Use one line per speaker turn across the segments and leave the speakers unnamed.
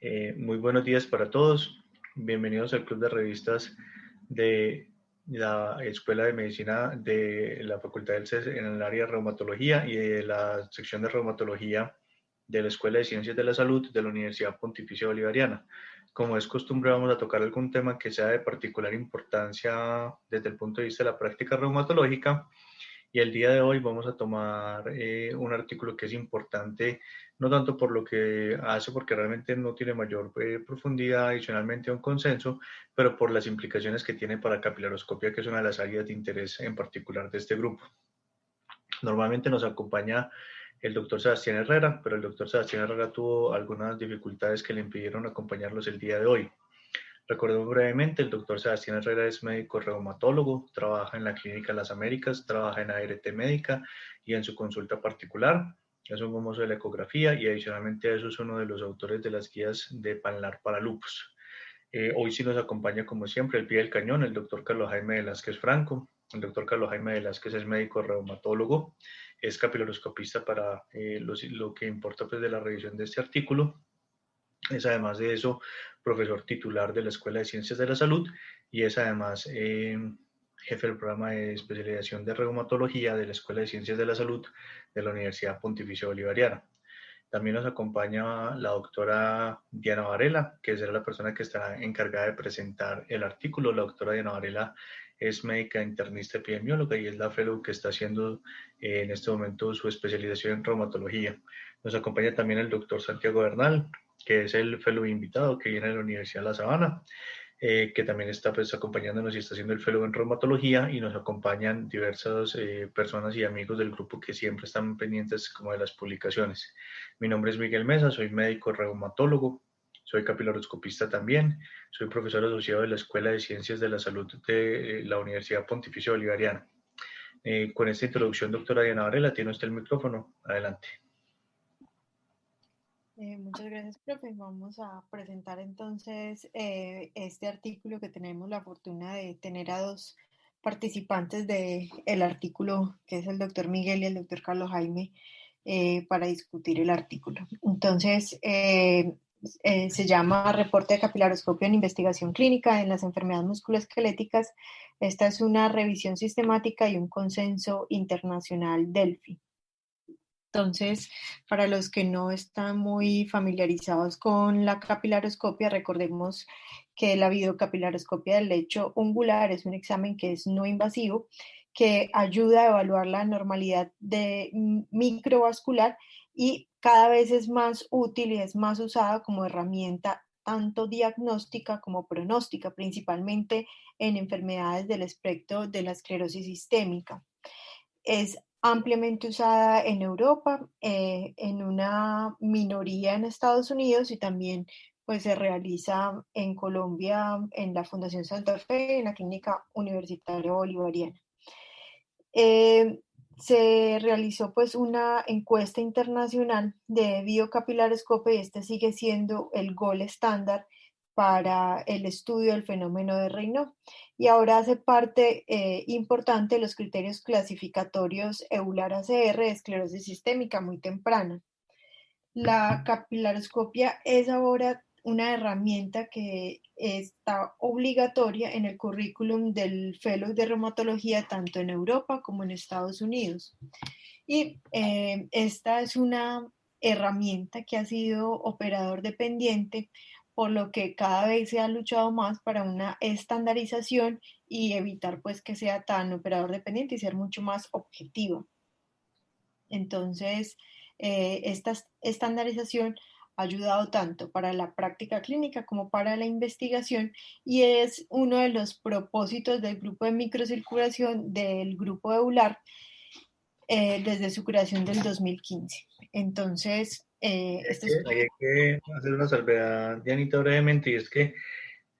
Muy buenos días para todos. Bienvenidos al Club de Revistas de la Escuela de Medicina de la Facultad del CES en el área de reumatología y de la sección de reumatología de la Escuela de Ciencias de la Salud de la Universidad Pontificia Bolivariana. Como es costumbre, vamos a tocar algún tema que sea de particular importancia desde el punto de vista de la práctica reumatológica. Y el día de hoy vamos a tomar un artículo que es importante, no tanto por lo que hace, porque realmente no tiene mayor profundidad adicionalmente a un consenso, pero por las implicaciones que tiene para capilaroscopia, que es una de las áreas de interés en particular de este grupo. Normalmente nos acompaña el doctor Sebastián Herrera, pero el doctor Sebastián Herrera tuvo algunas dificultades que le impidieron acompañarlos el día de hoy. Recordemos brevemente, el doctor Sebastián Herrera es médico reumatólogo, trabaja en la Clínica Las Américas, trabaja en ART Médica y en su consulta particular. Es un famoso de la ecografía y adicionalmente a eso es uno de los autores de las guías de Panlar para lupus. Hoy sí nos acompaña, como siempre, al pie del cañón, el doctor Carlos Jaime Velázquez Franco. El doctor Carlos Jaime Velázquez es médico reumatólogo, es capilaroscopista para lo que importa pues, de la revisión de este artículo. Es además de eso profesor titular de la Escuela de Ciencias de la Salud y es además jefe del programa de especialización de reumatología de la Escuela de Ciencias de la Salud de la Universidad Pontificia Bolivariana. También nos acompaña la doctora Diana Varela, que será la persona que estará encargada de presentar el artículo. La doctora Diana Varela es médica internista epidemióloga y es la fellow que está haciendo en este momento su especialización en reumatología. Nos acompaña también el doctor Santiago Bernal, que es el fellow invitado que viene de la Universidad de La Sabana, que también está pues, acompañándonos y está haciendo el fellow en reumatología, y nos acompañan diversas personas y amigos del grupo que siempre están pendientes como de las publicaciones. Mi nombre es Miguel Mesa, soy médico reumatólogo, soy capilaroscopista también, soy profesor asociado de la Escuela de Ciencias de la Salud de la Universidad Pontificia Bolivariana. Con esta introducción, doctora Diana Varela, tiene usted el micrófono. Adelante.
Muchas gracias, profe. Vamos a presentar entonces este artículo que tenemos la fortuna de tener a dos participantes del artículo, que es el doctor Miguel y el doctor Carlos Jaime, para discutir el artículo. Entonces, se llama Reporte de capilaroscopio en investigación clínica en las enfermedades musculoesqueléticas. Esta es una revisión sistemática y un consenso internacional Delphi. Entonces, para los que no están muy familiarizados con la capilaroscopia, recordemos que la videocapilaroscopia del lecho ungular es un examen que es no invasivo, que ayuda a evaluar la normalidad microvascular y cada vez es más útil y es más usada como herramienta tanto diagnóstica como pronóstica, principalmente en enfermedades del espectro de la esclerosis sistémica. Es ampliamente usada en Europa, en una minoría en Estados Unidos y también pues se realiza en Colombia en la Fundación Santa Fe, en la Clínica Universitaria Bolivariana. Se realizó pues una encuesta internacional de biocapilaroscopio y este sigue siendo el gold estándar para el estudio del fenómeno de Raynaud y ahora hace parte importante de los criterios clasificatorios EULAR-ACR de esclerosis sistémica muy temprana. La capilaroscopia es ahora una herramienta que está obligatoria en el currículum del Fellow de Reumatología tanto en Europa como en Estados Unidos. Y esta es una herramienta que ha sido operador dependiente, por lo que cada vez se ha luchado más para una estandarización y evitar pues que sea tan operador dependiente y ser mucho más objetivo. Entonces, esta estandarización ha ayudado tanto para la práctica clínica como para la investigación y es uno de los propósitos del grupo de microcirculación del grupo EULAR desde su creación del 2015. Entonces,
Hay que hacer una salvedad, Dianita, brevemente, y es que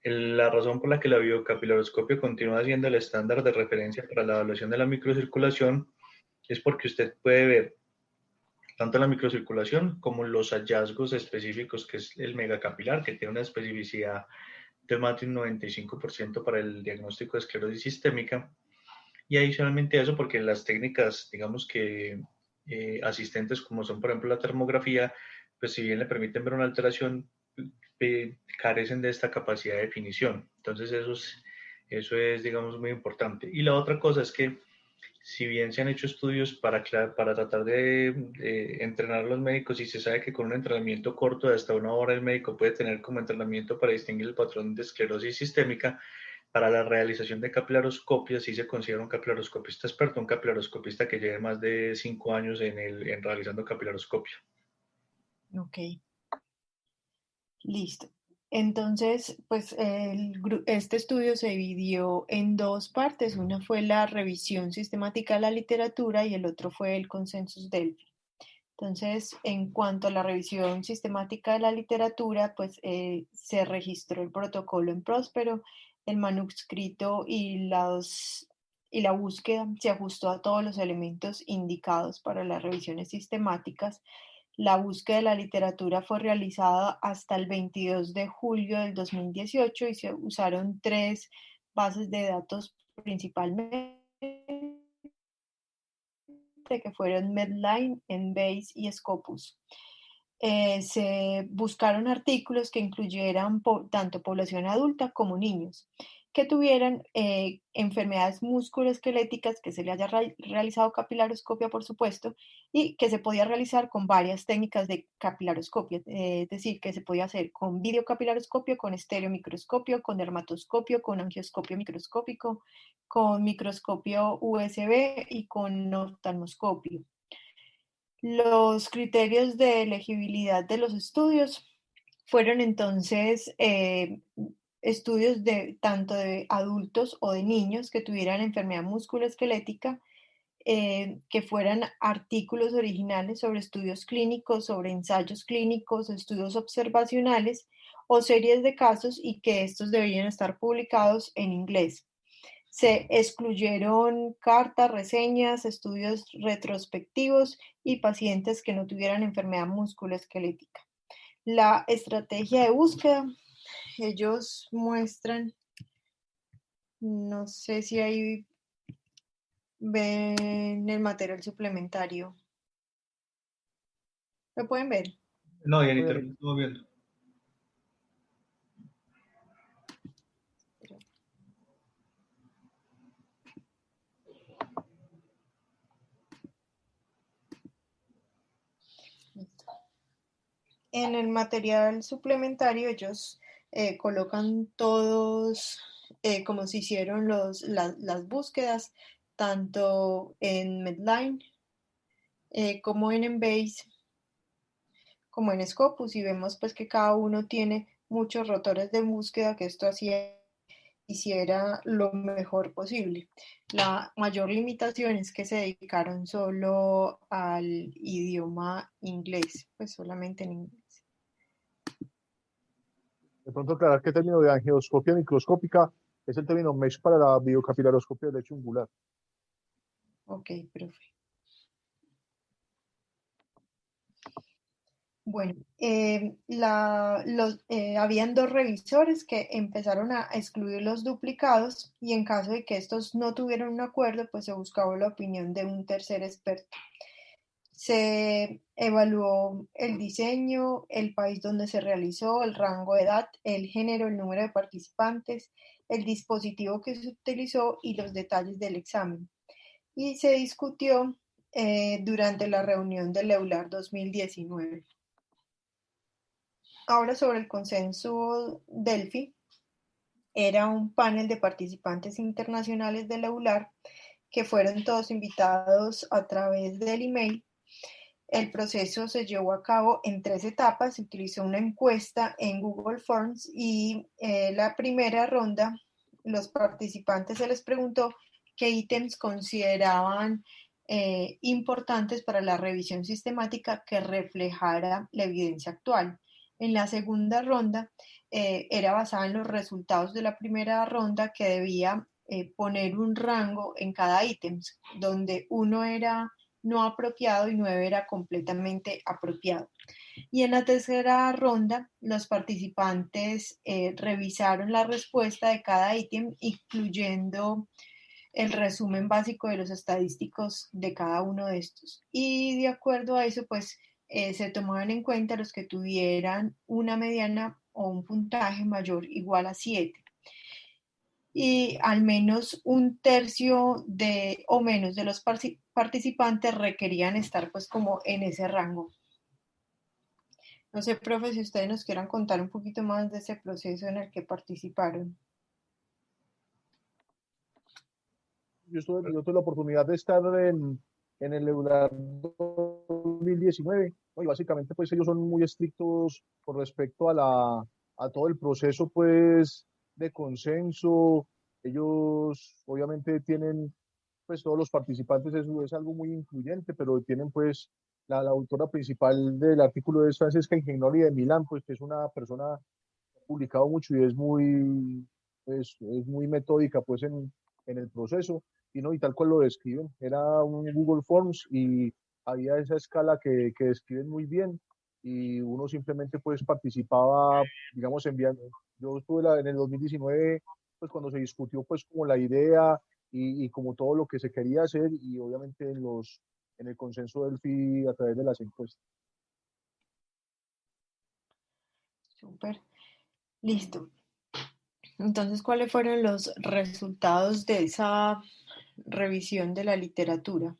la razón por la que la biocapilaroscopia continúa siendo el estándar de referencia para la evaluación de la microcirculación es porque usted puede ver tanto la microcirculación como los hallazgos específicos, que es el megacapilar, que tiene una especificidad de más de un 95% para el diagnóstico de esclerosis sistémica. Y adicionalmente a eso, porque las técnicas, digamos que asistentes, como son por ejemplo la termografía, pues si bien le permiten ver una alteración, carecen de esta capacidad de definición. Entonces eso es, digamos, muy importante. Y la otra cosa es que si bien se han hecho estudios para tratar de entrenar a los médicos y se sabe que con un entrenamiento corto de hasta 1 hora el médico puede tener como entrenamiento para distinguir el patrón de esclerosis sistémica, para la realización de capilaroscopia sí se considera un capilaroscopista experto, un capilaroscopista que lleve más de 5 años en realizando capilaroscopia.
Ok, listo. Entonces, pues este estudio se dividió en dos partes. Una fue la revisión sistemática de la literatura y el otro fue el consensus Delphi. Entonces, en cuanto a la revisión sistemática de la literatura, pues se registró el protocolo en Próspero, el manuscrito y la búsqueda se ajustó a todos los elementos indicados para las revisiones sistemáticas. La búsqueda de la literatura fue realizada hasta el 22 de julio del 2018 y se usaron 3 bases de datos principalmente, que fueron Medline, Embase y Scopus. Se buscaron artículos que incluyeran tanto población adulta como niños, que tuvieran enfermedades musculoesqueléticas, que se le haya realizado capilaroscopia, por supuesto, y que se podía realizar con varias técnicas de capilaroscopia, es decir, que se podía hacer con videocapilaroscopio, con estereomicroscopio, con dermatoscopio, con angioscopio microscópico, con microscopio USB y con oftalmoscopio. Los criterios de elegibilidad de los estudios fueron entonces estudios tanto de adultos o de niños que tuvieran enfermedad musculoesquelética, que fueran artículos originales sobre estudios clínicos, sobre ensayos clínicos, estudios observacionales o series de casos, y que estos deberían estar publicados en inglés. Se excluyeron cartas, reseñas, estudios retrospectivos y pacientes que no tuvieran enfermedad musculoesquelética. La estrategia de búsqueda, ellos muestran, no sé si ahí ven el material suplementario. ¿Lo pueden ver?
No, y en internet estamos viendo.
En el material suplementario ellos colocan todos, como se hicieron las búsquedas, tanto en Medline como en Embase, como en Scopus, y vemos pues que cada uno tiene muchos rotores de búsqueda, que esto hiciera lo mejor posible. La mayor limitación es que se dedicaron solo al idioma inglés, pues solamente en inglés.
De pronto aclarar que el término de angioscopia microscópica es el término MESH para la biocapilaroscopia del lecho ungular.
Ok, profe. Bueno, habían 2 revisores que empezaron a excluir los duplicados, y en caso de que estos no tuvieran un acuerdo, pues se buscaba la opinión de un tercer experto. Se evaluó el diseño, el país donde se realizó, el rango de edad, el género, el número de participantes, el dispositivo que se utilizó y los detalles del examen. Y se discutió durante la reunión del EULAR 2019. Ahora, sobre el consenso Delphi, era un panel de participantes internacionales del EULAR que fueron todos invitados a través del email. El proceso se llevó a cabo en 3 etapas. Se utilizó una encuesta en Google Forms y la primera ronda, los participantes se les preguntó qué ítems consideraban importantes para la revisión sistemática que reflejara la evidencia actual. En la segunda ronda era basada en los resultados de la primera ronda, que debía poner un rango en cada ítem, donde 1 era no apropiado y 9 era completamente apropiado. Y en la tercera ronda, los participantes revisaron la respuesta de cada ítem, incluyendo el resumen básico de los estadísticos de cada uno de estos. Y de acuerdo a eso, pues se tomaban en cuenta los que tuvieran una mediana o un puntaje mayor o igual a 7. Y al menos un tercio o menos de los participantes requerían estar pues como en ese rango. No sé, profe, si ustedes nos quieran contar un poquito más de ese proceso en el que participaron.
Yo tuve la oportunidad de estar en el EULAR 2019, ¿no? Y básicamente pues ellos son muy estrictos con respecto a todo el proceso pues de consenso. Ellos obviamente tienen, pues todos los participantes, eso es algo muy influyente, pero tienen pues la autora principal del artículo es Francesca Ingenoli de Milán, pues que es una persona que ha publicado mucho y es muy metódica pues en el proceso, y no, y tal cual lo describen, era un Google Forms y había esa escala que describen muy bien, y uno simplemente pues participaba, digamos, enviando. Yo estuve en el 2019, pues cuando se discutió pues como la idea y como todo lo que se quería hacer, y obviamente en el consenso del FI a través de las encuestas.
Súper, listo. Entonces, ¿cuáles fueron los resultados de esa revisión de la literatura?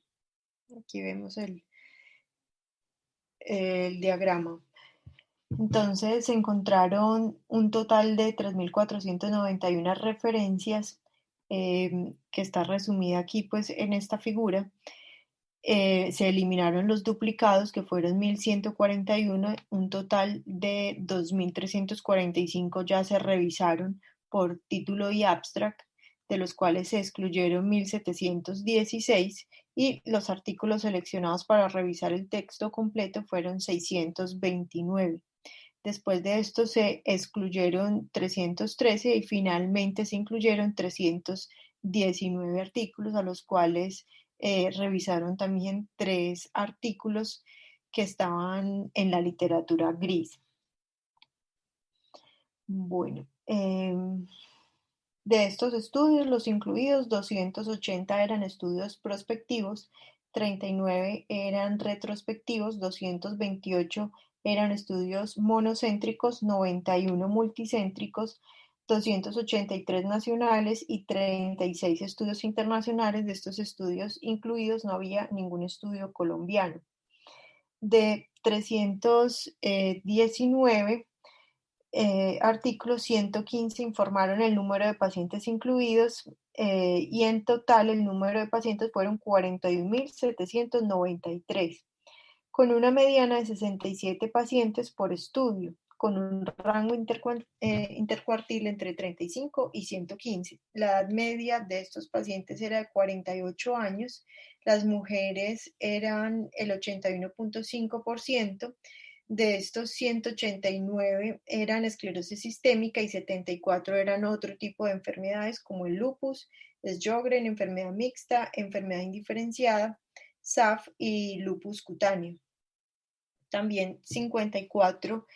Aquí vemos el diagrama. Entonces, se encontraron un total de 3.491 referencias, que está resumida aquí pues en esta figura. Se eliminaron los duplicados, que fueron 1.141, un total de 2.345 ya se revisaron por título y abstract, de los cuales se excluyeron 1.716, y los artículos seleccionados para revisar el texto completo fueron 629. Después de esto se excluyeron 313 y finalmente se incluyeron 319 artículos, a los cuales revisaron también 3 artículos que estaban en la literatura gris. Bueno, de estos estudios, los incluidos, 280 eran estudios prospectivos, 39 eran retrospectivos, 228 eran estudios monocéntricos, 91 multicéntricos, 283 nacionales y 36 estudios internacionales. De estos estudios incluidos no había ningún estudio colombiano. De 319 artículos, 115 informaron el número de pacientes incluidos, y en total el número de pacientes fueron 41.793, con una mediana de 67 pacientes por estudio, con un rango intercuartil entre 35 y 115. La edad media de estos pacientes era de 48 años, las mujeres eran el 81.5%, de estos 189 eran esclerosis sistémica y 74 eran otro tipo de enfermedades como el lupus, Sjögren, enfermedad mixta, enfermedad indiferenciada, SAF y lupus cutáneo. También 54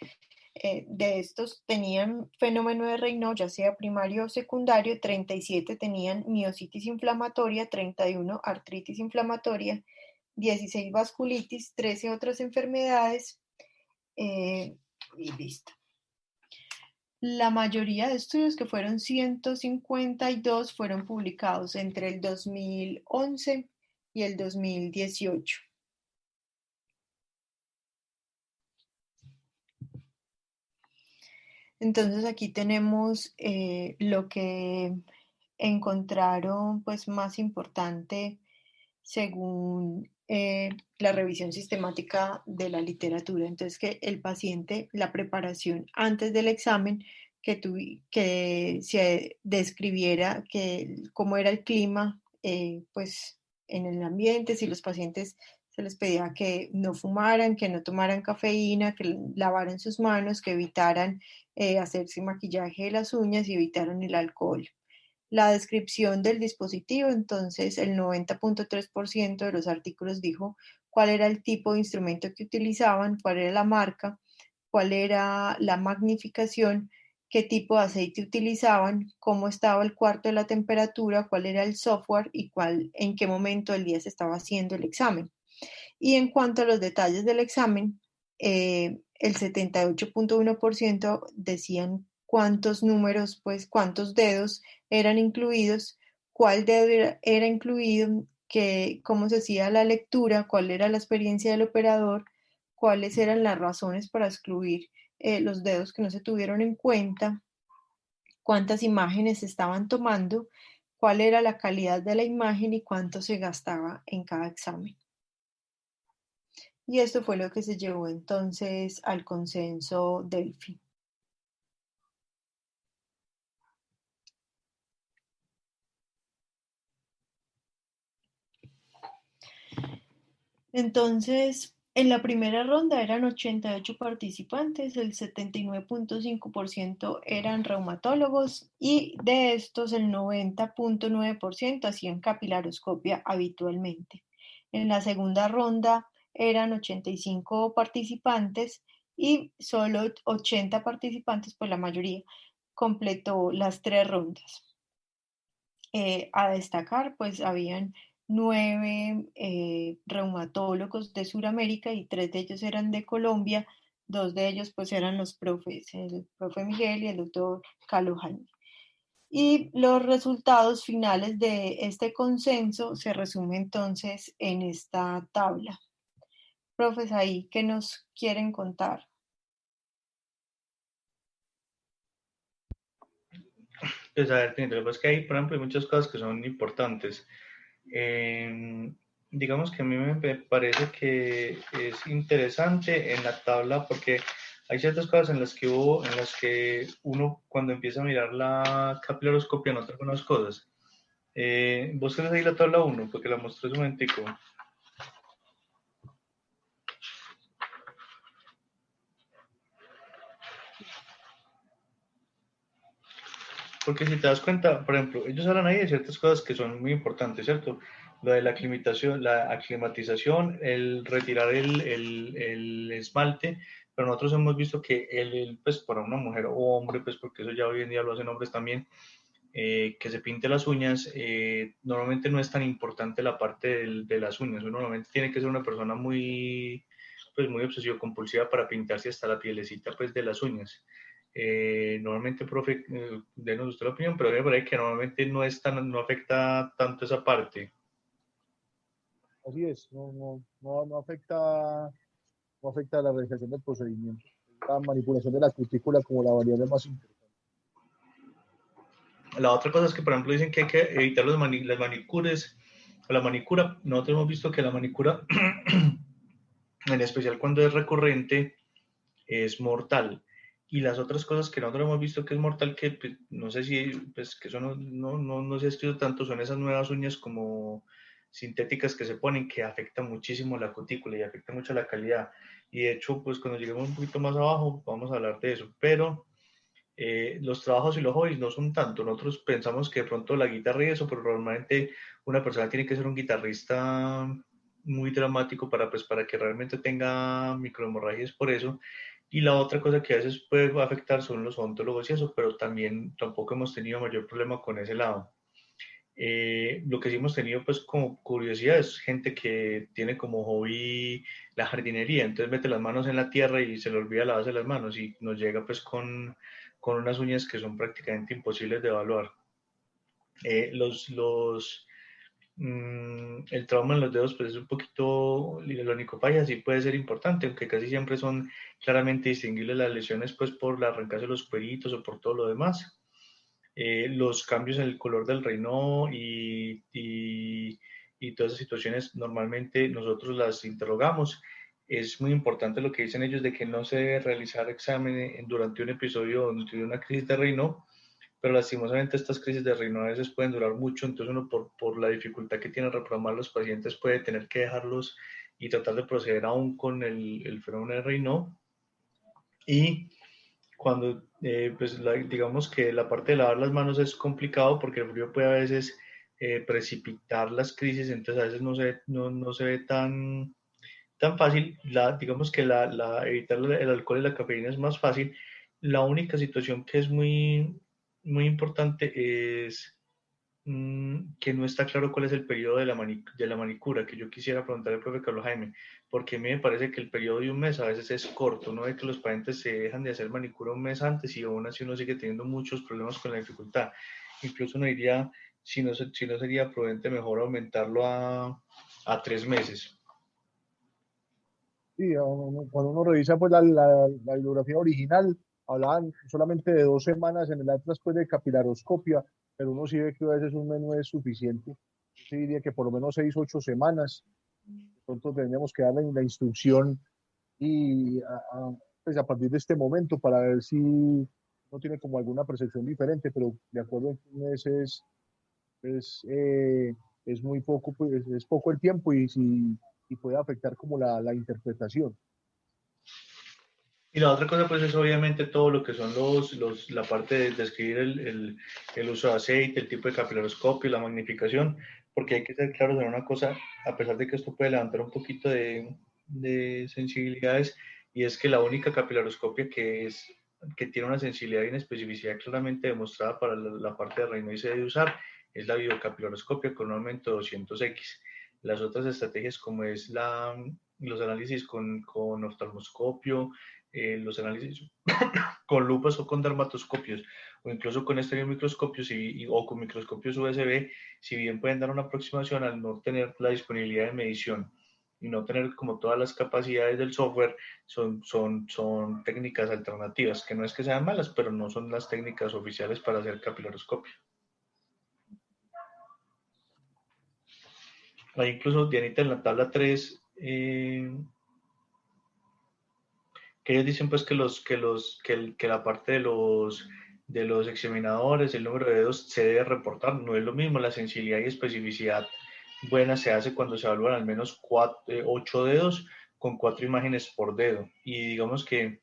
de estos tenían fenómeno de Raynaud, ya sea primario o secundario, 37 tenían miositis inflamatoria, 31 artritis inflamatoria, 16 vasculitis, 13 otras enfermedades, y listo. La mayoría de estudios, que fueron 152, fueron publicados entre el 2011 y el 2018. Entonces aquí tenemos lo que encontraron pues más importante según la revisión sistemática de la literatura. Entonces, que el paciente, la preparación antes del examen, que se describiera cómo era el clima pues en el ambiente, si los pacientes se les pedía que no fumaran, que no tomaran cafeína, que lavaran sus manos, que evitaran hacerse maquillaje de las uñas y evitaran el alcohol. La descripción del dispositivo, entonces el 90.3% de los artículos dijo cuál era el tipo de instrumento que utilizaban, cuál era la marca, cuál era la magnificación, qué tipo de aceite utilizaban, cómo estaba el cuarto de la temperatura, cuál era el software y en qué momento del día se estaba haciendo el examen. Y en cuanto a los detalles del examen, el 78.1% decían cuántos números, pues cuántos dedos eran incluidos, cuál dedo era incluido, cómo se hacía la lectura, cuál era la experiencia del operador, cuáles eran las razones para excluir los dedos que no se tuvieron en cuenta, cuántas imágenes se estaban tomando, cuál era la calidad de la imagen y cuánto se gastaba en cada examen. Y esto fue lo que se llevó entonces al consenso Delphi. Entonces, en la primera ronda eran 88 participantes, el 79.5% eran reumatólogos y de estos el 90.9% hacían capilaroscopia habitualmente. En la segunda ronda eran 85 participantes y solo 80 participantes, pues la mayoría, completó las 3 rondas. A destacar, pues habían 9 reumatólogos de Sudamérica y 3 de ellos eran de Colombia, 2 de ellos pues eran los profes, el profe Miguel y el doctor Carlos Jaime. Y los resultados finales de este consenso se resumen entonces en esta tabla. Profes, ahí, ¿qué nos quieren contar?
Pues a ver, lo que pasa es que hay, por ejemplo, hay muchas cosas que son importantes. Digamos que a mí me parece que es interesante en la tabla porque hay ciertas cosas en las que uno cuando empieza a mirar la capilaroscopia nota algunas cosas. Vos tenés ahí la tabla 1, porque la mostré un momentico. Porque si te das cuenta, por ejemplo, ellos hablan ahí de ciertas cosas que son muy importantes, ¿cierto? Lo de la aclimatización, el retirar el esmalte, pero nosotros hemos visto que pues para una mujer o hombre, pues porque eso ya hoy en día lo hacen hombres también, que se pinte las uñas, normalmente no es tan importante la parte de las uñas, uno normalmente tiene que ser una persona muy, pues muy obsesivo compulsiva para pintarse hasta la pielecita pues de las uñas. Normalmente, profe, denos usted la opinión, pero me parece que normalmente no afecta tanto esa parte.
Así es, no afecta, no afecta a la realización del procedimiento. La manipulación de la cutícula como la variable más importante.
La otra cosa es que, por ejemplo, dicen que hay que evitar las manicures, o la manicura. Nosotros hemos visto que la manicura, en especial cuando es recurrente, es mortal. Y las otras cosas que nosotros hemos visto que es mortal, que pues, no sé si, pues que eso no se ha estudiado tanto, son esas nuevas uñas como sintéticas que se ponen, que afectan muchísimo la cutícula y afectan mucho la calidad. Y de hecho, pues cuando lleguemos un poquito más abajo, vamos a hablar de eso. Pero los trabajos y los hobbies no son tanto. Nosotros pensamos que de pronto la guitarra y eso, pero normalmente una persona tiene que ser un guitarrista muy dramático pues, para que realmente tenga microhemorragias por eso. Y la otra cosa que a veces puede afectar son los odontólogos y eso, pero también tampoco hemos tenido mayor problema con ese lado. Lo que sí hemos tenido pues como curiosidad es gente que tiene como hobby la jardinería, entonces mete las manos en la tierra y se le olvida lavarse las manos y nos llega pues con unas uñas que son prácticamente imposibles de evaluar. El trauma en los dedos pues es un poquito, la onicofagia sí puede ser importante, aunque casi siempre son claramente distinguibles las lesiones pues por la arrancarse de los cueritos o por todo lo demás. Los cambios en el color del reino y todas esas situaciones normalmente nosotros las interrogamos. Es muy importante lo que dicen ellos de que no se debe realizar examen durante un episodio donde de una crisis de reino, pero lastimosamente estas crisis de reino a veces pueden durar mucho, entonces uno por la dificultad que tiene reprogramar los pacientes puede tener que dejarlos y tratar de proceder aún con el fenómeno de reino. Y cuando pues digamos que la parte de lavar las manos es complicado porque el frío puede a veces precipitar las crisis, entonces a veces no se ve tan fácil. Digamos que evitar el alcohol y la cafeína es más fácil. La única situación que es muy importante es que no está claro cuál es el periodo de la manicura, que yo quisiera preguntarle al profe Carlos Jaime, porque a mí me parece que el periodo de un mes a veces es corto. Uno ve que los pacientes se dejan de hacer manicura un mes antes y aún así uno sigue teniendo muchos problemas con la dificultad. Incluso uno diría, si no sería prudente mejor aumentarlo a 3 meses.
Sí, cuando uno revisa pues la bibliografía original, hablaban solamente de 2 semanas en el atlas pues, de capilaroscopia, pero uno sí ve que a veces un mes no es suficiente. Yo sí diría que por lo menos 6, 8 semanas. Nosotros tendríamos que darle la instrucción y pues a partir de este momento para ver si no tiene como alguna percepción diferente, pero de acuerdo en que un mes es, eh, es muy poco, pues, es poco el tiempo y puede afectar como la interpretación.
Y la otra cosa, pues, es obviamente todo lo que son la parte de describir el uso de aceite, el tipo de capilaroscopio, la magnificación, porque hay que ser claros en una cosa, a pesar de que esto puede levantar un poquito de sensibilidades, y es que la única capilaroscopia que tiene una sensibilidad y una especificidad claramente demostrada para la parte de Raynaud y se debe usar, es la videocapilaroscopia con un aumento de 200x. Las otras estrategias, como es los análisis con oftalmoscopio, los análisis con lupas o con dermatoscopios o incluso con estereomicroscopios o con microscopios USB, si bien pueden dar una aproximación al no tener la disponibilidad de medición y no tener como todas las capacidades del software, son técnicas alternativas, que no es que sean malas, pero no son las técnicas oficiales para hacer capilaroscopio. Ahí incluso, Dianita, en la tabla 3, que ellos dicen pues que la parte de los examinadores, el número de dedos se debe reportar, no es lo mismo, la sensibilidad y especificidad buena se hace cuando se evalúan al menos 8 dedos con 4 imágenes por dedo. Y digamos que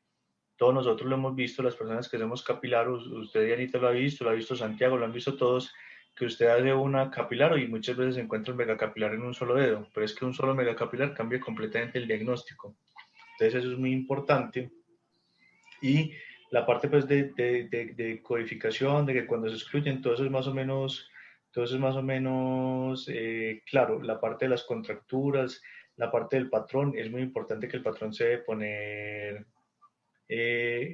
todos nosotros lo hemos visto, las personas que hacemos capilar, usted Dianita lo ha visto Santiago, lo han visto todos, que usted hace una capilar y muchas veces se encuentra un megacapilar en un solo dedo, pero es que un solo megacapilar cambia completamente el diagnóstico. Entonces eso es muy importante. Y la parte pues de codificación, de que cuando se excluyen, todo eso es más o menos claro. La parte de las contracturas, la parte del patrón, es muy importante que el patrón se debe poner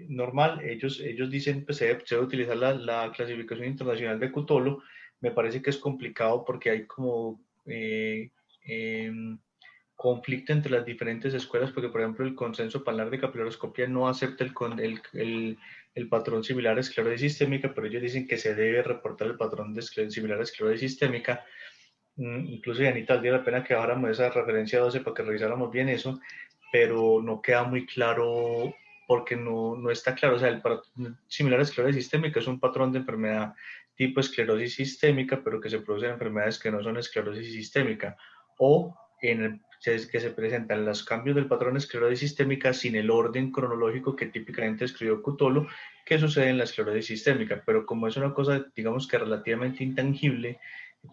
normal. Ellos dicen que se debe utilizar la clasificación internacional de Cutolo. Me parece que es complicado porque hay como eh, conflicto entre las diferentes escuelas, porque por ejemplo el consenso palar de capilaroscopia no acepta el patrón similar a esclerosis sistémica, pero ellos dicen que se debe reportar el patrón de similar a esclerosis sistémica. Incluso, Yanita, valdría la pena que bajáramos esa referencia 12 para que revisáramos bien eso, pero no queda muy claro porque no está claro. O sea, el patrón similar a esclerosis sistémica es un patrón de enfermedad tipo esclerosis sistémica, pero que se producen enfermedades que no son esclerosis sistémica, o que se presentan los cambios del patrón de esclerosis sistémica sin el orden cronológico que típicamente escribió Cutolo, que sucede en la esclerosis sistémica. Pero como es una cosa, digamos que relativamente intangible,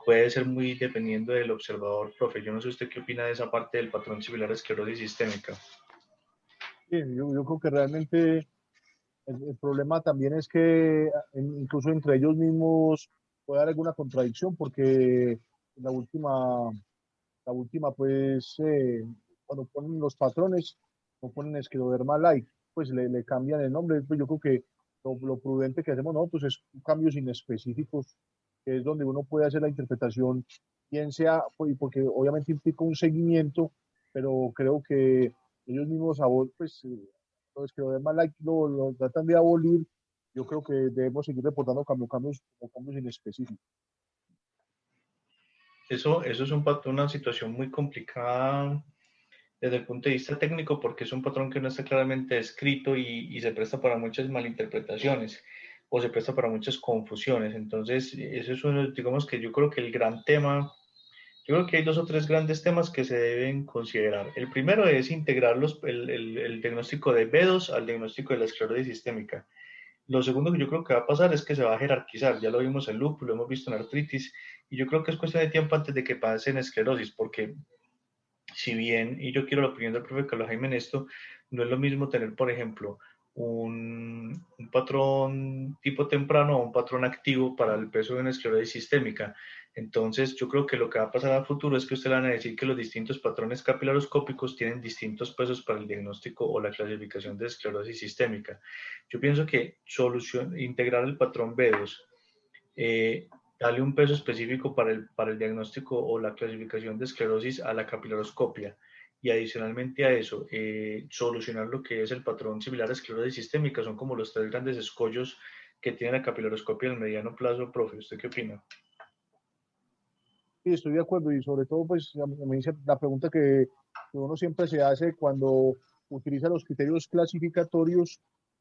puede ser muy dependiendo del observador, profe. Yo no sé usted qué opina de esa parte del patrón similar a esclerosis sistémica.
Sí, yo creo que realmente el problema también es que incluso entre ellos mismos puede haber alguna contradicción porque la última, la última pues cuando ponen los patrones, no ponen escleroderma light, pues le cambian el nombre. Pues yo creo que lo prudente que hacemos nosotros es cambios inespecíficos, que es donde uno puede hacer la interpretación, bien sea, pues, porque obviamente implica un seguimiento, pero creo que ellos mismos, pues, los escleroderma light lo tratan de abolir. Yo creo que debemos seguir reportando cambios inespecíficos.
Eso es una situación muy complicada desde el punto de vista técnico porque es un patrón que no está claramente descrito y se presta para muchas malinterpretaciones o se presta para muchas confusiones. Entonces, eso es uno, digamos que yo creo que el gran tema, yo creo que hay dos o tres grandes temas que se deben considerar. El primero es integrar el diagnóstico de B2 al diagnóstico de la esclerosis sistémica. Lo segundo que yo creo que va a pasar es que se va a jerarquizar. Ya lo vimos en lupus, lo hemos visto en artritis, y yo creo que es cuestión de tiempo antes de que pase en esclerosis, porque si bien, y yo quiero la opinión del profe Carlos Jaime en esto, no es lo mismo tener, por ejemplo, un patrón tipo temprano o un patrón activo para el peso de una esclerosis sistémica. Entonces, yo creo que lo que va a pasar a futuro es que usted le van a decir que los distintos patrones capilaroscópicos tienen distintos pesos para el diagnóstico o la clasificación de esclerosis sistémica. Yo pienso que integrar el patrón B2, darle un peso específico para el diagnóstico o la clasificación de esclerosis a la capilaroscopia y adicionalmente a eso, solucionar lo que es el patrón similar a esclerosis sistémica, son como los tres grandes escollos que tiene la capilaroscopia en el mediano plazo, profe. ¿Usted qué opina?
Sí, estoy de acuerdo y sobre todo, pues, me dice la pregunta que uno siempre se hace cuando utiliza los criterios clasificatorios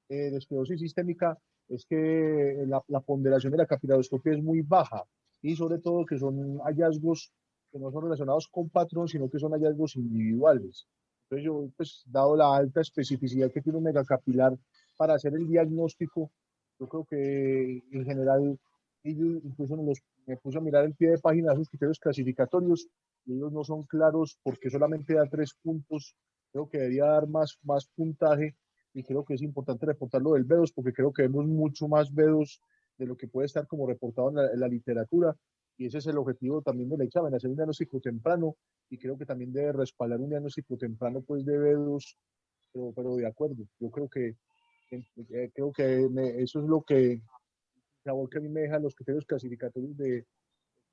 de esclerosis sistémica, es que la ponderación de la capilaroscopia es muy baja y sobre todo que son hallazgos que no son relacionados con patrón, sino que son hallazgos individuales. Entonces yo, pues, dado la alta especificidad que tiene un megacapilar para hacer el diagnóstico, yo creo que en general ellos incluso me puse a mirar el pie de página de esos criterios clasificatorios y ellos no son claros porque solamente da 3 puntos. Creo que debería dar más puntaje y creo que es importante reportar lo del B2 porque creo que vemos mucho más B2 de lo que puede estar como reportado en la literatura y ese es el objetivo también del examen, hacer un diagnóstico temprano y creo que también debe respaldar un diagnóstico temprano pues de B2, pero de acuerdo, yo creo que eso es lo que sabor que a mí me dejan los criterios clasificatorios de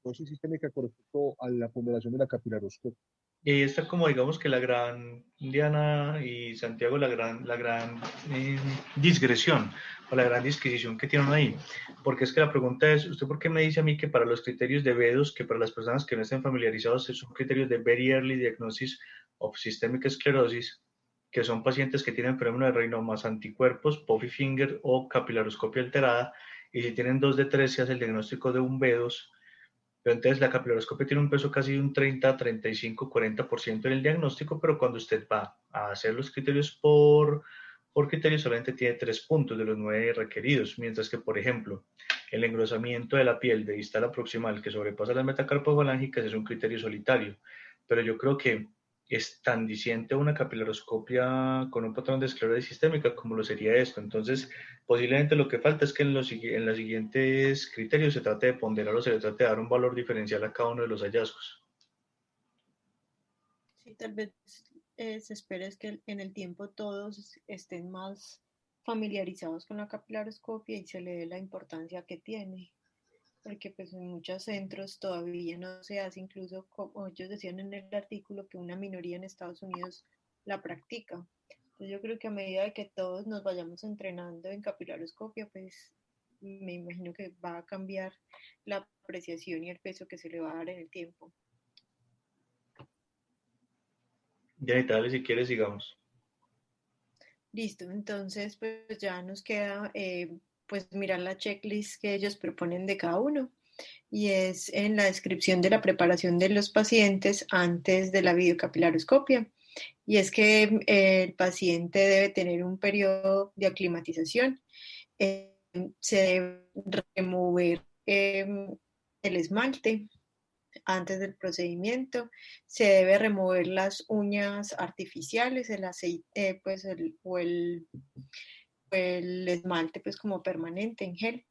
dosis sistémica con respecto a la ponderación de la capilaroscopia.
Y ahí está como digamos que la gran Diana y Santiago, la gran discreción o la gran disquisición que tienen ahí. Porque es que la pregunta es, ¿usted por qué me dice a mí que para los criterios de B2, que para las personas que no estén familiarizados son criterios de Very Early Diagnosis of Systemic Sclerosis, que son pacientes que tienen fenómeno de Raynaud más anticuerpos, puffy finger o capilaroscopia alterada, y si tienen 2 de 3 se hace el diagnóstico de un B2, pero entonces la capilaroscopia tiene un peso casi de un 30, 35, 40% en el diagnóstico, pero cuando usted va a hacer los criterios por criterio solamente tiene 3 puntos de los 9 requeridos, mientras que, por ejemplo, el engrosamiento de la piel de distal a proximal que sobrepasa las metacarpofalángicas es un criterio solitario, pero yo creo que es tan diciente una capilaroscopia con un patrón de esclerosis sistémica como lo sería esto. Entonces, posiblemente lo que falta es que en los siguientes criterios se trate de ponderar o se le trate de dar un valor diferencial a cada uno de los hallazgos.
Sí, tal vez se espera es que en el tiempo todos estén más familiarizados con la capilaroscopia y se le dé la importancia que tiene, porque pues en muchos centros todavía no se hace, incluso como ellos decían en el artículo que una minoría en Estados Unidos la practica. Entonces yo creo que a medida de que todos nos vayamos entrenando en capilaroscopia, pues me imagino que va a cambiar la apreciación y el peso que se le va a dar en el tiempo.
Ya y tal, si quieres, sigamos.
Listo, entonces pues ya nos queda pues mirar la checklist que ellos proponen de cada uno y es en la descripción de la preparación de los pacientes antes de la videocapilaroscopia. Y es que el paciente debe tener un periodo de aclimatización, eh, se debe remover el esmalte antes del procedimiento, se debe remover las uñas artificiales, el aceite pues el esmalte pues como permanente en gel.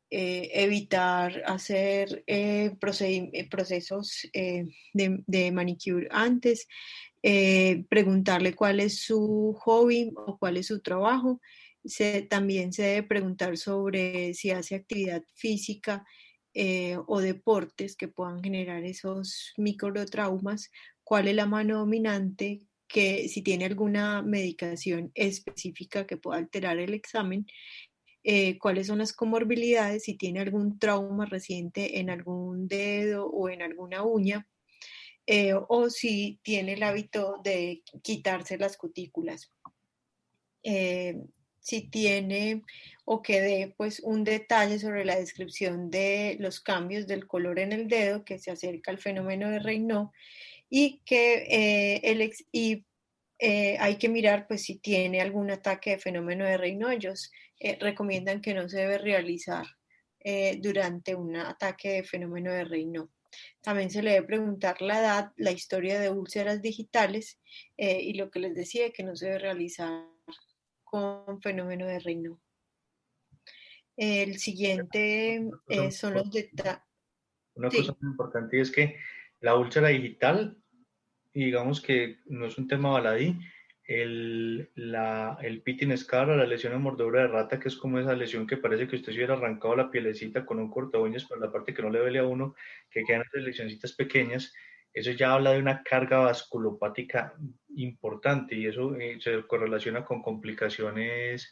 Evitar hacer procesos de manicure antes, preguntarle cuál es su hobby o cuál es su trabajo. También se debe preguntar sobre si hace actividad física o deportes que puedan generar esos microtraumas, cuál es la mano dominante, que si tiene alguna medicación específica que pueda alterar el examen, cuáles son las comorbilidades, si tiene algún trauma reciente en algún dedo o en alguna uña, o si tiene el hábito de quitarse las cutículas. Si tiene o que dé pues un detalle sobre la descripción de los cambios del color en el dedo que se acerca al fenómeno de Raynaud y que hay que mirar pues si tiene algún ataque de fenómeno de Raynaud. Ellos recomiendan que no se debe realizar durante un ataque de fenómeno de Raynaud. También se le debe preguntar la edad, la historia de úlceras digitales y lo que les decía, que no se debe realizar con fenómeno de Raynaud. El siguiente son los detalles.
Una cosa
Sí.
muy importante es que la úlcera digital, y digamos que no es un tema baladí, el pitting scar o la lesión en mordedura de rata, que es como esa lesión que parece que usted se hubiera arrancado la pielecita con un corta uñas, pero la parte que no le duele a uno, que quedan esas lesioncitas pequeñas, eso ya habla de una carga vasculopática importante y eso se correlaciona con complicaciones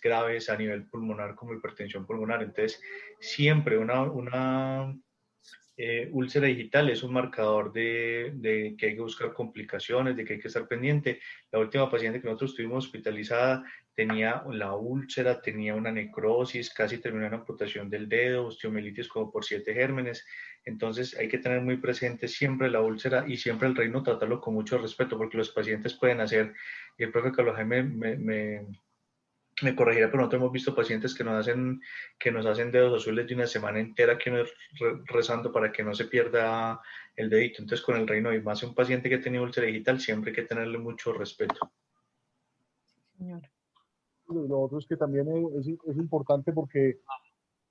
graves a nivel pulmonar como hipertensión pulmonar. Entonces, siempre una úlcera digital es un marcador de que hay que buscar complicaciones, de que hay que estar pendiente. La última paciente que nosotros tuvimos hospitalizada tenía la úlcera, tenía una necrosis, casi terminó en amputación del dedo, osteomielitis como por 7 gérmenes. Entonces hay que tener muy presente siempre la úlcera y siempre el reino tratarlo con mucho respeto porque los pacientes pueden hacer, y el profe Carlos Jaime me corregirá, pero nosotros hemos visto pacientes que nos hacen dedos azules de una semana entera que uno rezando para que no se pierda el dedito. Entonces, con el reino y más un paciente que tiene úlcera digital, siempre hay que tenerle mucho respeto.
Señor.
Lo otro es que también es importante porque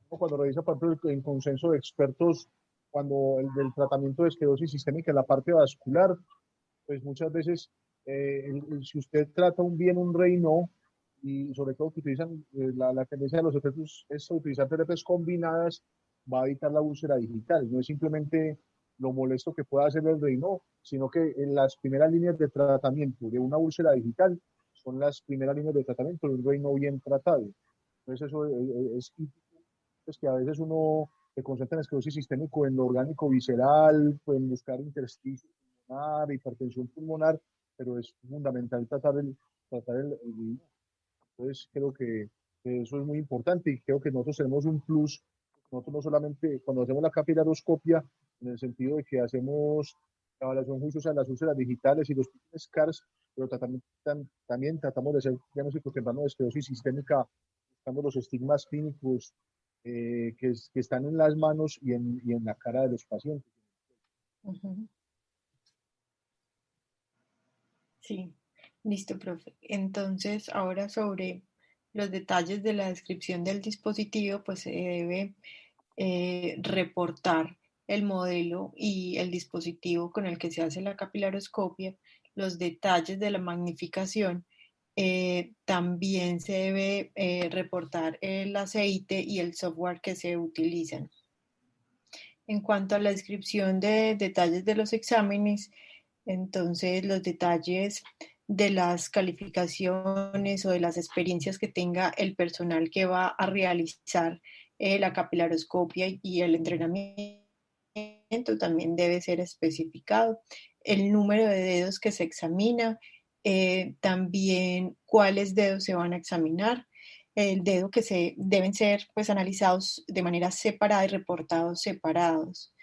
cuando revisa, por ejemplo, el consenso de expertos, cuando el del tratamiento de esclerosis sistémica en la parte vascular, pues muchas veces, si usted trata bien un Raynaud, y sobre todo que utilizan, la tendencia de los efectos es utilizar terapias combinadas, va a evitar la úlcera digital. No es simplemente lo molesto que pueda hacer el Raynaud, sino que en las primeras líneas de tratamiento de una úlcera digital son las primeras líneas de tratamiento de un Raynaud bien tratado. Entonces eso es pues que a veces uno se concentra en esclerosis sistémico, en lo orgánico visceral, pues en buscar intersticio pulmonar, hipertensión pulmonar, pero es fundamental tratar el. Entonces creo que eso es muy importante y creo que nosotros tenemos un plus. Nosotros no solamente cuando hacemos la capilaroscopia, en el sentido de que hacemos la evaluación juiciosa en las úlceras digitales y los scars, pero también tratamos de hacer diagnóstico temprano de esclerosis sistémica, buscando los estigmas clínicos que están en las manos y en la cara de los pacientes.
Ujú. Sí, listo, profe. Entonces, ahora sobre los detalles de la descripción del dispositivo, pues se debe reportar el modelo y el dispositivo con el que se hace la capilaroscopia, los detalles de la magnificación. También se debe reportar el aceite y el software que se utilizan. En cuanto a la descripción de detalles de los exámenes, entonces los detalles de las calificaciones o de las experiencias que tenga el personal que va a realizar la capilaroscopia y el entrenamiento también debe ser especificado. El número de dedos que se examina, también cuáles dedos se van a examinar, el dedo que se deben ser pues analizados de manera separada y reportados separados.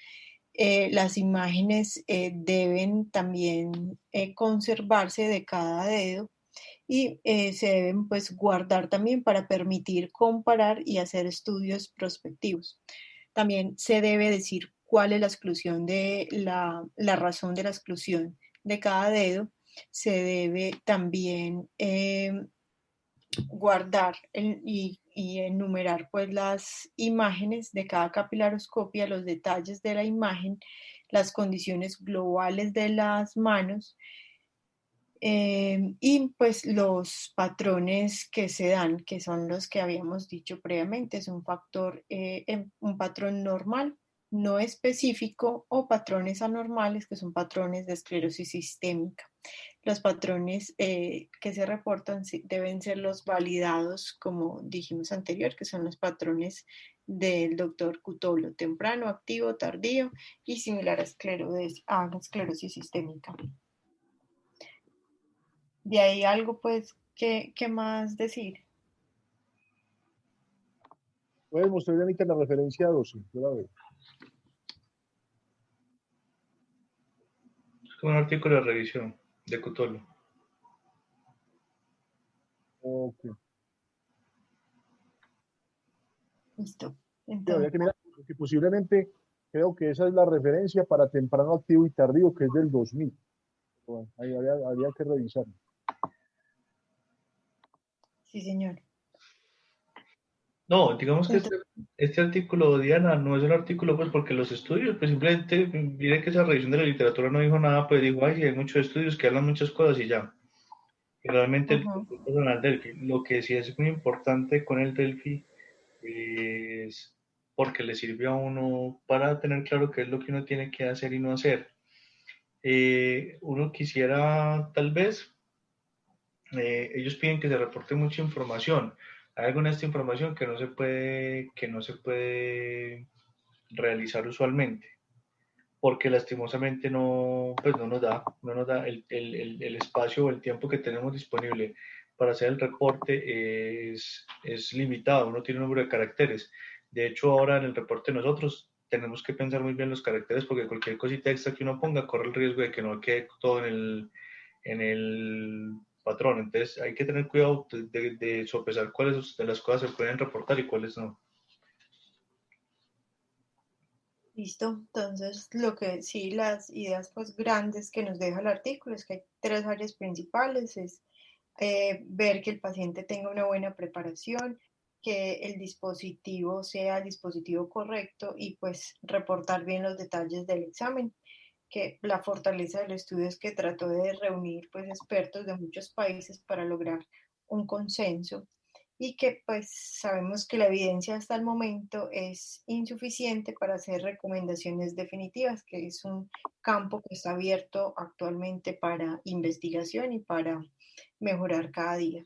Las imágenes deben también conservarse de cada dedo y se deben pues guardar también para permitir comparar y hacer estudios prospectivos. También se debe decir cuál es la exclusión de la razón de la exclusión de cada dedo. Se debe también guardar y enumerar pues las imágenes de cada capilaroscopia, los detalles de la imagen, las condiciones globales de las manos y pues los patrones que se dan, que son los que habíamos dicho previamente, es un patrón normal, no específico o patrones anormales, que son patrones de esclerosis sistémica. Los patrones que se reportan deben ser los validados, como dijimos anterior, que son los patrones del doctor Cutolo, temprano, activo, tardío y similar a esclerosis sistémica. De ahí algo, pues, ¿qué más decir?
Puedes mostrar ahorita la referencia 12, yo la veo.
Es como un artículo de revisión de Cutolo.
Ok.
Listo.
Sí, habría
Entonces,
que mirar, porque posiblemente creo que esa es la referencia para temprano, activo y tardío, que es del 2000. Bueno, ahí habría que revisarlo.
sí, señor.
No, digamos que
Entonces,
este artículo, Diana, no es un artículo, pues porque los estudios, pues simplemente, mire que esa revisión de la literatura no dijo nada, pues dijo, ay, sí, hay muchos estudios que hablan muchas cosas y ya. Y realmente el
ajá.
personal Delphi, lo que sí es muy importante con el Delphi es porque le sirve a uno para tener claro qué es lo que uno tiene que hacer y no hacer. Uno quisiera, tal vez, ellos piden que se reporte mucha información. Hay alguna de esta información que no se puede realizar usualmente, porque lastimosamente no, pues no nos da el espacio o el tiempo que tenemos disponible para hacer el reporte es limitado, uno tiene un número de caracteres. De hecho, ahora en el reporte nosotros tenemos que pensar muy bien los caracteres porque cualquier cosita extra que uno ponga corre el riesgo de que no quede todo en el patrón. Entonces hay que tener cuidado de sopesar cuáles de las cosas se pueden reportar y cuáles no.
Listo. Entonces, lo que sí, las ideas pues grandes que nos deja el artículo es que hay tres áreas principales, es ver que el paciente tenga una buena preparación, que el dispositivo sea el dispositivo correcto y pues reportar bien los detalles del examen, que la fortaleza del estudio es que trató de reunir pues expertos de muchos países para lograr un consenso y que pues sabemos que la evidencia hasta el momento es insuficiente para hacer recomendaciones definitivas, que es un campo que está abierto actualmente para investigación y para mejorar cada día.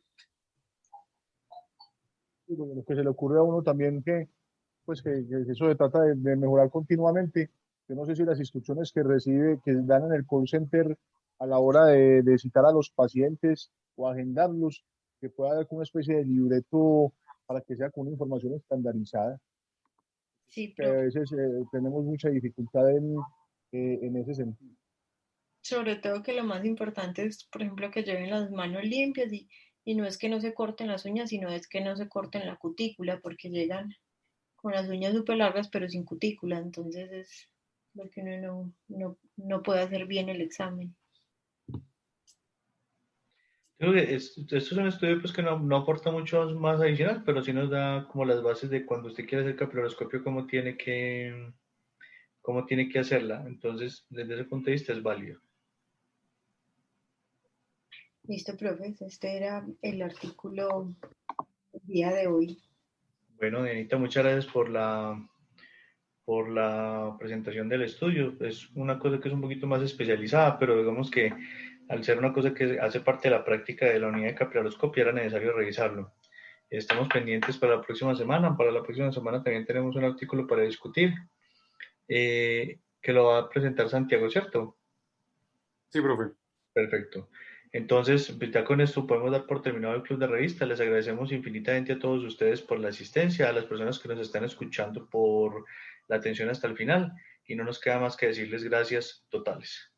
Lo que se le ocurre a uno también pues que eso se trata de mejorar continuamente. Yo no sé si las instrucciones que recibe, que dan en el call center a la hora de citar a los pacientes o agendarlos, que pueda haber como una especie de libreto para que sea con una información estandarizada,
Sí,
que a
profe.
veces tenemos mucha dificultad en ese sentido.
Sobre todo que lo más importante es, por ejemplo, que lleven las manos limpias y no es que no se corten las uñas, sino es que no se corten la cutícula porque llegan con las uñas súper largas pero sin cutícula, entonces es lo que uno no puede hacer bien el examen.
Creo que esto es un estudio pues, que no aporta mucho más adicional, pero sí nos da como las bases de cuando usted quiere hacer capiloroscopio, cómo tiene que hacerla. Entonces, desde ese punto de vista es válido.
Listo, profes, este era el artículo del día de hoy.
Bueno, Dianita, muchas gracias por la presentación del estudio. Es una cosa que es un poquito más especializada, pero digamos que al ser una cosa que hace parte de la práctica de la unidad de capilaroscopia era necesario revisarlo. Estamos pendientes para la próxima semana. Para la próxima semana también tenemos un artículo para discutir que lo va a presentar Santiago, ¿cierto?
Sí, profe.
Perfecto. Entonces, pues, ya con esto podemos dar por terminado el club de revista. Les agradecemos infinitamente a todos ustedes por la asistencia, a las personas que nos están escuchando por la atención hasta el final y no nos queda más que decirles gracias totales.